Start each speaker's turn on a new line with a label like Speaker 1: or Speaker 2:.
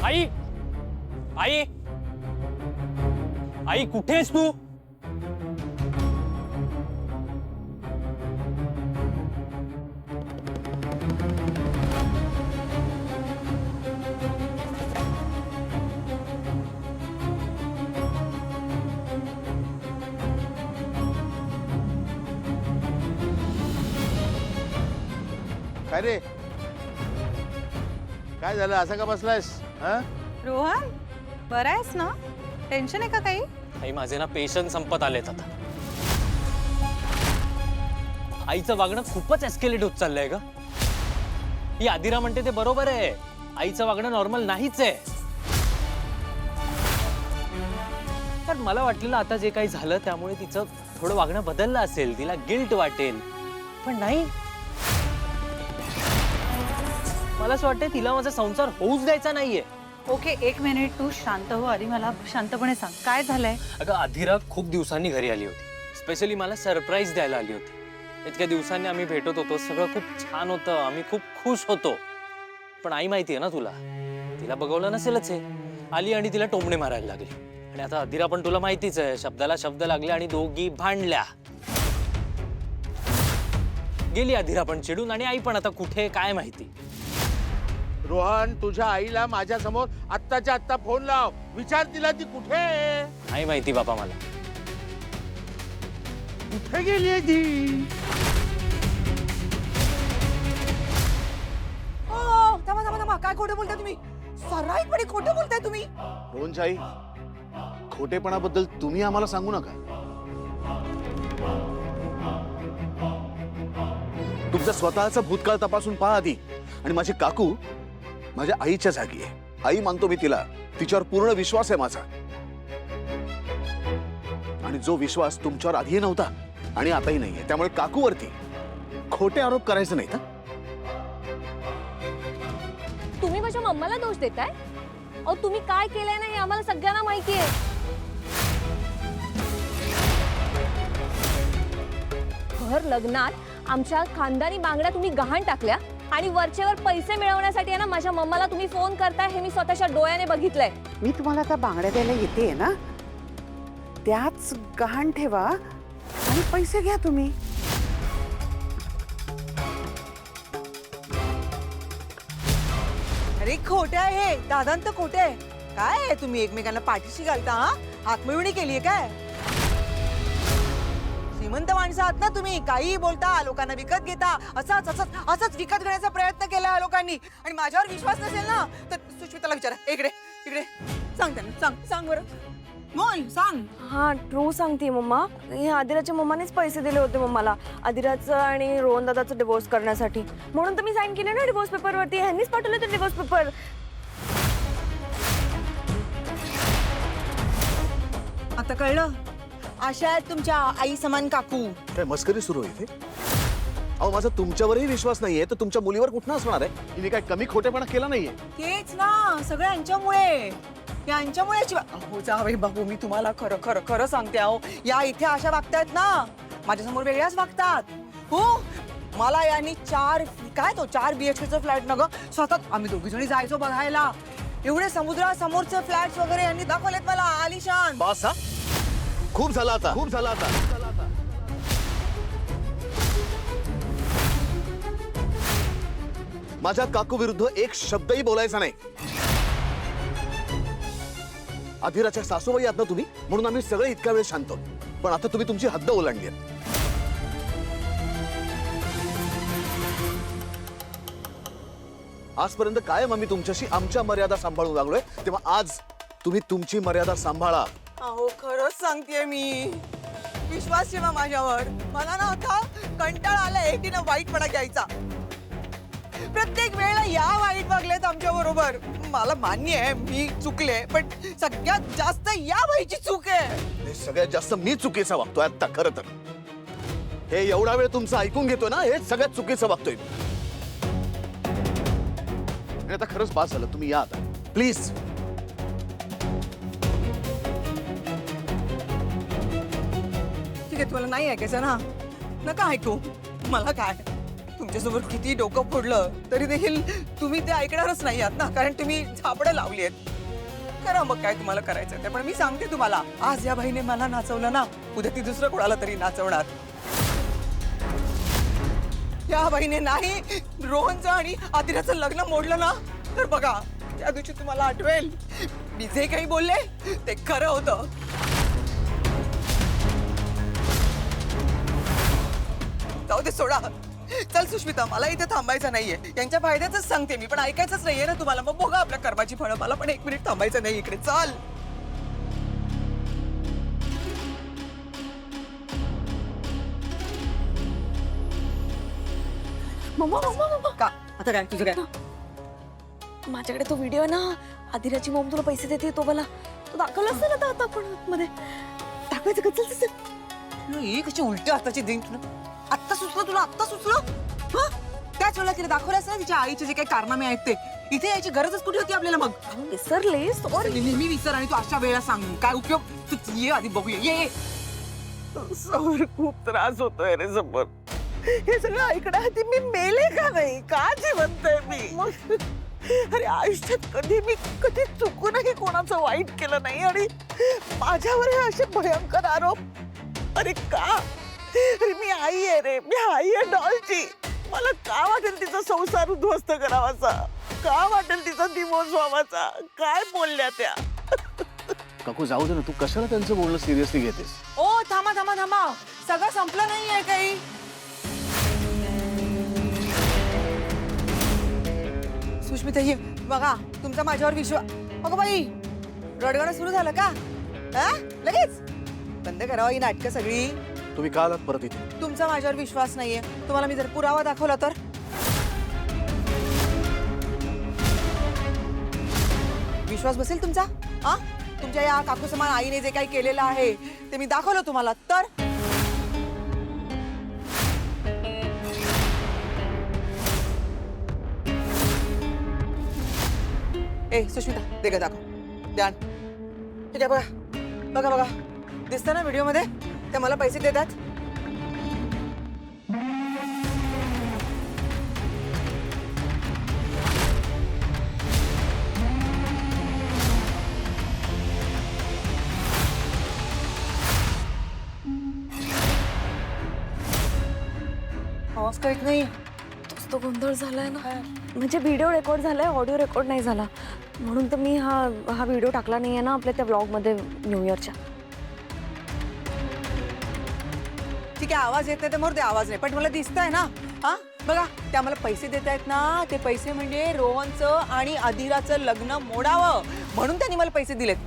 Speaker 1: आई आई आई कुठे आहेस तू?
Speaker 2: काय रे, काय झालं? असं का बसलायस?
Speaker 3: रोहन, बरा आहेस ना? टेन्शन आहे का काही?
Speaker 1: आई माझे ना पेशन्स संपत आलेत आता. आईचं वागणं खूपच एस्केलेट होत चाललंय का? ही आदिरा म्हणते ते बरोबर आहे. आईचं वागणं नॉर्मल नाहीच आहे. तर मला वाटलेलं आता जे काही झालं त्यामुळे तिचं थोडं वागणं बदललं असेल, तिला गिल्ट वाटेल, पण नाही. मला असं वाटतंय तिला माझा संसार होऊच द्यायचा नाहीये.
Speaker 3: ओके, एक मिनिट, तू शांत हो. आधी मला शांतपणे सांग, काय झालंय?
Speaker 1: अगं आधिरा खूप दिवसांनी घरी आली होती. स्पेशली मला सरप्राईज द्यायला आली होती. इतक्या दिवसांनी आम्ही भेटत होतो, सगळं खूप छान होतं, आम्ही खूप खुश होतो. पण आई माहिती आहे ना तुला, तिला बघवलं नसेलच हे. आली आणि तिला टोमणे मारायला लागली. आणि आता आधिरा पण तुला माहितीच आहे, शब्दाला शब्द लागले आणि दोघी भांडल्या. गेली आधिरा पण चिडून, आणि आई पण आता कुठे काय माहिती.
Speaker 2: रोहन, तुझ्या आईला माझ्या समोर आत्ताच्या आत्ता फोन लाव, विचार तिला ती कुठे आहे.
Speaker 1: नाही माहिती बाबा मला.
Speaker 2: कुठे गेली आहे ती?
Speaker 4: थांबा थांबा थांबा, काय खोटं बोलताय तुम्ही? सर्राईतपणे खोटं बोलताय तुम्ही.
Speaker 5: रोहनची खोटेपणाबद्दल तुम्ही आम्हाला सांगू नका. तुमचा स्वतःचा भूतकाळ तपासून पहा आधी. आणि माझी काकू माझ्या आईच्या जागी आहे. आई मानतो मी तिला, तिच्यावर पूर्ण विश्वास आहे माझा. आणि जो विश्वास तुमच्यावर आधीही नव्हता आणि आताही नाहीये, त्यामुळे काकूवरती खोटे आरोप करायचे नाहीत.
Speaker 6: तुम्ही माझ्या मम्माला दोष देताय? अहो तुम्ही काय केलंय ना हे आम्हाला सगळ्यांना माहिती आहे. भर लग्नात आमच्या खानदानी बांगड्या तुम्ही गहाण टाकल्या आणि वरचेवर पैसे मिळवण्यासाठी आहे ना माझ्या मम्माला तुम्ही फोन करताय, हे मी स्वतःच्या डोळ्याने बघितलंय.
Speaker 4: मी तुम्हाला आता बांगड्या द्यायला येते ना, त्याच गहाण ठेवा आणि पैसे घ्या तुम्ही. अरे खोटे आहे, दादांत खोटे आहे. काय आहे तुम्ही एकमेकांना पाठीशी घालता? हातमिळवणी केलीये काय? श्रीमंत माणसं आहात ना तुम्ही, काही बोलता, लोकांना विकत घेता. असंच असंच असंच विकत घेण्याचा प्रयत्न केला लोकांनी. आणि माझ्यावर विश्वास नसेल ना तर सुष्मिताला विचारा. इकडे इकडे सांग त्यांना, सांग सांग बरं, बोल सांग.
Speaker 6: हा ट्रू सांगते मम्मा. हे आदिराच्या मम्मानेच पैसे दिले होते मम्माला, आदिराचं आणि रोहन दादाचं डिवोर्स करण्यासाठी. म्हणून तर मी साईन केले ना डिवोर्स पेपरवरती. ह्यांनीच पाठवले ते डिवोर्स पेपर.
Speaker 4: आता कळलं? अशा आहेत तुमच्या आई समान काकू.
Speaker 5: काय मस्करी सुरू आहे इथे? अहो माझा तुमच्यावरही विश्वास नाहीये तर तुमच्या मुलीवर कुठं असणार आहे? तिने काय कमी खोटेपणा केला नाहीये.
Speaker 4: तेच ना, सगळं यांच्यामुळे, यांच्यामुळे. अहो जावे बाबू, मी तुम्हाला खरं खरं खरं सांगते. अहो या इथे अशा वागतायत ना, माझ्यासमोर वेगळ्याच वागतात. हो, मला यांनी 4 BHKचं फ्लॅट न ग, सतत आम्ही दोघी जणी जायचो बघायला. एवढे समुद्रासमोरचे फ्लॅट्स वगैरे यांनी दाखवलेत मला, आलिशान.
Speaker 5: बस हा, खूप झाला आता, खूप झाला आता. माझ्या काकू विरुद्ध एक शब्दही बोलायचा नाही. आधिराच्या सासूबाई आहात ना तुम्ही, म्हणून आम्ही सगळे इतका वेळ शांत होतो. पण आता तुम्ही तुमची हद्द ओलांडली आहे. आजपर्यंत कायम आम्ही तुमच्याशी आमच्या मर्यादा सांभाळून वागलोय, तेव्हा आज तुम्ही तुमची मर्यादा सांभाळा.
Speaker 4: अहो खरंच सांगतेय मी, विश्वास ठेवा माझ्यावर. मला ना आता कंटाळा आलाय एकटीनं वाईटपणा घ्यायचा. प्रत्येक वेळेला या वाईट वागलेत आमच्या बरोबर. मला मान्य आहे मी चुकले, पण सगळ्यात जास्त या बाईची चूक आहे.
Speaker 5: सगळ्यात जास्त मी चुकीचा वागतोय आता. खरं तर हे एवढा वेळ तुमचं ऐकून घेतोय ना, हे सगळ्यात चुकीचं वागतोय. आता खरंच पास झालं, तुम्ही या आता प्लीज.
Speaker 4: ठीक आहे, तुला नाही ऐकायचं ना, नका ऐकू. मला काय, तुमच्यासमोर किती डोकं फोडलं तरी देखील तुम्ही ते ऐकणारच नाही आहात ना, कारण तुम्ही झापडं लावली आहेत. करा मग काय तुम्हाला करायचं ते, पण मी सांगते तुम्हाला, आज या बाईने मला नाचवलं ना, उद्या ती दुसरं कोणाला तरी नाचवणार. या बाईने नाही रोहनचं आणि आदिराचं लग्न मोडलं ना, तर बघा त्या दिवशी तुम्हाला आठवेल मी जे काही बोलले ते खरं होतं. जाऊ दे, सोडा. चल सुष्मिता, मला इथे थांबायचं नाहीये. यांच्या फायद्याच सांगते मी, पण ऐकायचंच नाहीये ना तुम्हाला. मग बघा आपल्या कर्माची फळं. मला पण 1 मिनिट थांबायचं नाही इकडे. चल.
Speaker 6: मम्मा मम्मा मम्मा
Speaker 4: का आता काय तुझं काय?
Speaker 6: माझ्याकडे तो व्हिडिओ आहे ना, आदिराची मॉम तुला पैसे देते तो मला, तो दाखवलाच ना आता आपण मध्ये. दाखवायचं का? चल चल.
Speaker 4: ही कशी उलट्या हाताची देईन तुला. आत्ता सुचलं तुला? आत्ता सुचलं? हा, त्याच वेळेला तिला दाखवलंस ना तिच्या आईचे जे काही कारनामे आहेत ते. इथे यायची गरजच कुठे होती आपल्याला मग?
Speaker 6: विसरले सॉरी.
Speaker 4: नेहमी विसर आणि तू अशा वेळेला सांग काय उपयोग. तू ये आधी बघूया. ये. समोर खूप त्रास होतोय रे समोर. हे सगळं ऐकण्यासाठी मी मेले का नाही? का जिवंत आहे मी? अरे आयुष्यात कधी चुकूनही कोणाचं वाईट केलं नाही आणि माझ्यावर हे असे भयंकर आरोप. अरे का? अरे मी आई आहे रे, मी आई आहे डॉलची. मला का वाटेल तिचा संसार उद्ध्वस्त करावाचा? का वाटेल तिचा डिवोर्स व्हावाचा? काय बोलल्या त्या?
Speaker 5: काकू जाऊ दे ना, तू कशाला त्यांचं बोलणं सिरियसली घेतेस?
Speaker 4: ओ थांबा थांबा थांबा, सगळं संपलं नाहीये काही. सुष्मिता ये बघा, तुमचा माझ्यावर विश्वास. अगं बाई, रडगाणं सुरू झालं का? हा लगेच बंद करावं ही नाटकं सगळी.
Speaker 5: तुम्ही का आलात परत इथे?
Speaker 4: तुमचा माझ्यावर विश्वास नाहीये. तुम्हाला मी जर पुरावा दाखवला तर? विश्वास बसेल तुमचा? हा, तुमच्या या काकू समान आईने जे काही केलेलं आहे ते मी दाखवलं तुम्हाला तर? ए सुष्मिता, दे ग दाखव. ध्यान. ठीक आहे, बघा बघा बघा, दिसतं ना व्हिडिओ मध्ये ते मला पैसे देतात. आवाज कळत नाही.
Speaker 6: तोच तो गोंधळ झालाय ना. म्हणजे व्हिडिओ रेकॉर्ड झालाय, ऑडिओ रेकॉर्ड नाही झाला. म्हणून तर मी हा व्हिडिओ टाकला नाहीये ना आपल्या त्या ब्लॉग मध्ये न्यू इयरच्या.
Speaker 4: ठीक आहे, आवाज येत नाही तर मोर आवाज नाही, पण मला दिसतंय ना. हा बघा, ते आम्हाला पैसे देत आहेत ना. ते पैसे म्हणजे रोहनचं आणि आदिराचं लग्न मोडावं म्हणून त्यांनी मला पैसे दिलेत.